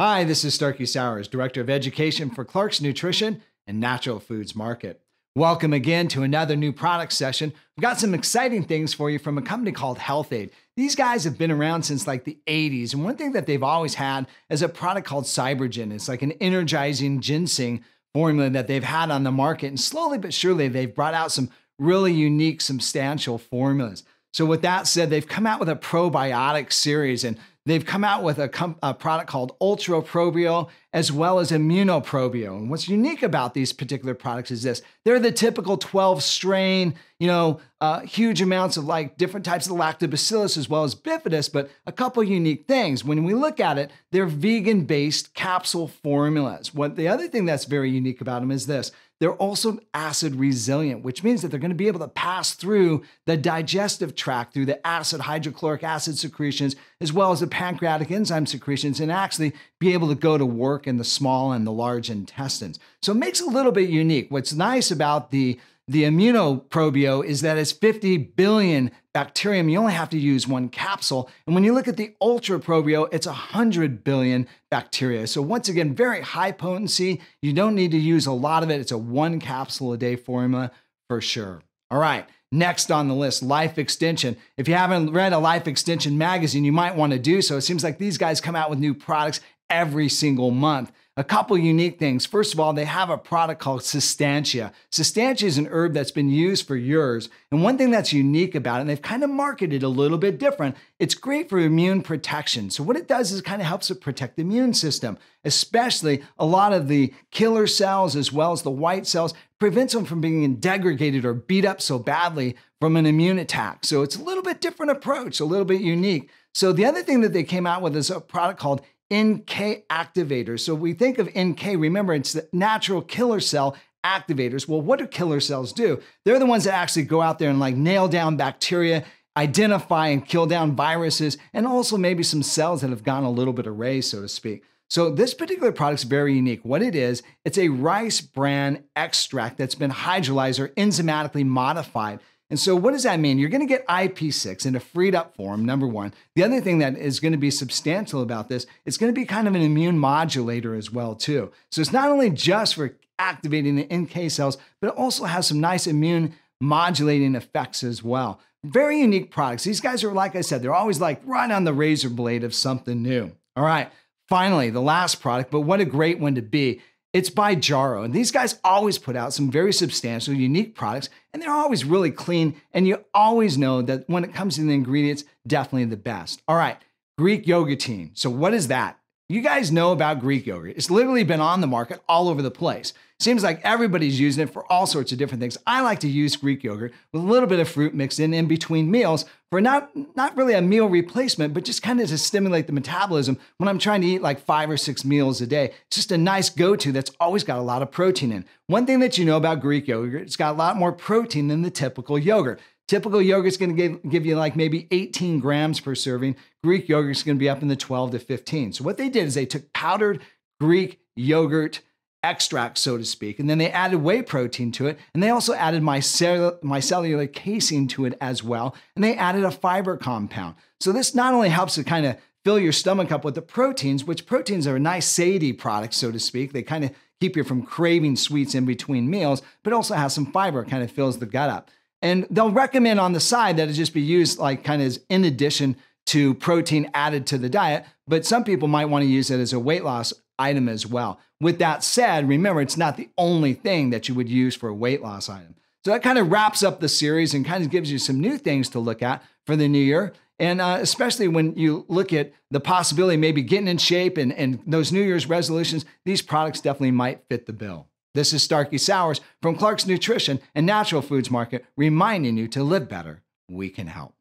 Hi, this is Starkey Sowers, Director of Education for Clark's Nutrition and Natural Foods Market. Welcome again to another new product session. We've got some exciting things for you from a company called Health-Ade. These guys have been around since like the 80s, and one thing that they've always had is a product called Cybergen. It's like an energizing ginseng formula that they've had on the market, and slowly but surely they've brought out some really unique, substantial formulas. So with that said, they've come out with a probiotic series, and they've come out with a product called Ultra Probio as well as Immunoprobio. And what's unique about these particular products is this: they're the typical 12 strain, huge amounts of like different types of lactobacillus as well as bifidus, but a couple unique things. When we look at it, they're vegan-based capsule formulas. The other thing that's very unique about them is this: they're also acid resilient, which means that they're going to be able to pass through the digestive tract through the acid hydrochloric acid secretions, as well as the pancreatic enzyme secretions, and actually be able to go to work in the small and the large intestines. So it makes it a little bit unique. What's nice about the Immunoprobio is that it's 50 billion bacterium. You only have to use one capsule. And when you look at the Ultra Probio, it's 100 billion bacteria. So once again, very high potency. You don't need to use a lot of it. It's a one capsule a day formula for sure. All right. Next on the list, Life Extension. If you haven't read a Life Extension magazine, you might want to do so. It seems like these guys come out with new products every single month. A couple unique things. First of all, they have a product called Sustantia. Sustantia is an herb that's been used for years. And one thing that's unique about it, and they've kind of marketed a little bit different, it's great for immune protection. So what it does is it kind of helps to protect the immune system, especially a lot of the killer cells as well as the white cells, prevents them from being degraded or beat up so badly from an immune attack. So it's a little bit different approach, a little bit unique. So the other thing that they came out with is a product called NK activators. So we think of NK, remember it's the natural killer cell activators. Well, what do killer cells do? They're the ones that actually go out there and like nail down bacteria, identify and kill down viruses, and also maybe some cells that have gone a little bit array, so to speak. So this particular product is very unique. What it is, it's a rice bran extract that's been hydrolyzed or enzymatically modified. And so what does that mean? You're going to get IP6 in a freed up form, number one. The other thing that is going to be substantial about this, it's going to be kind of an immune modulator as well too. So it's not only just for activating the NK cells, but it also has some nice immune modulating effects as well. Very unique products. These guys are, like I said, they're always like right on the razor blade of something new. All right, finally, the last product, but what a great one to be. It's by Jarrow, and these guys always put out some very substantial, unique products, and they're always really clean, and you always know that when it comes to the ingredients, definitely the best. All right, Greek yogurtine. So what is that? You guys know about Greek yogurt. It's literally been on the market all over the place. Seems like everybody's using it for all sorts of different things. I like to use Greek yogurt with a little bit of fruit mixed in between meals for not really a meal replacement, but just kind of to stimulate the metabolism when I'm trying to eat like 5 or 6 meals a day. It's just a nice go-to that's always got a lot of protein in. One thing that you know about Greek yogurt, it's got a lot more protein than the typical yogurt. Typical yogurt's going to give you like maybe 18 grams per serving. Greek yogurt's going to be up in the 12 to 15. So what they did is they took powdered Greek yogurt extract, so to speak, and then they added whey protein to it, and they also added micellar casein to it as well, and they added a fiber compound. So this not only helps to kind of fill your stomach up with the proteins, which proteins are a nice satiety product, so to speak. They kind of keep you from craving sweets in between meals, but also has some fiber, kind of fills the gut up. And they'll recommend on the side that it just be used like kind of in addition to protein added to the diet, but some people might want to use it as a weight loss item as well. With that said, remember, it's not the only thing that you would use for a weight loss item. So that kind of wraps up the series and kind of gives you some new things to look at for the new year. And especially when you look at the possibility of maybe getting in shape and those New Year's resolutions, these products definitely might fit the bill. This is Starkey Sowers from Clark's Nutrition and Natural Foods Market, reminding you to live better. We can help.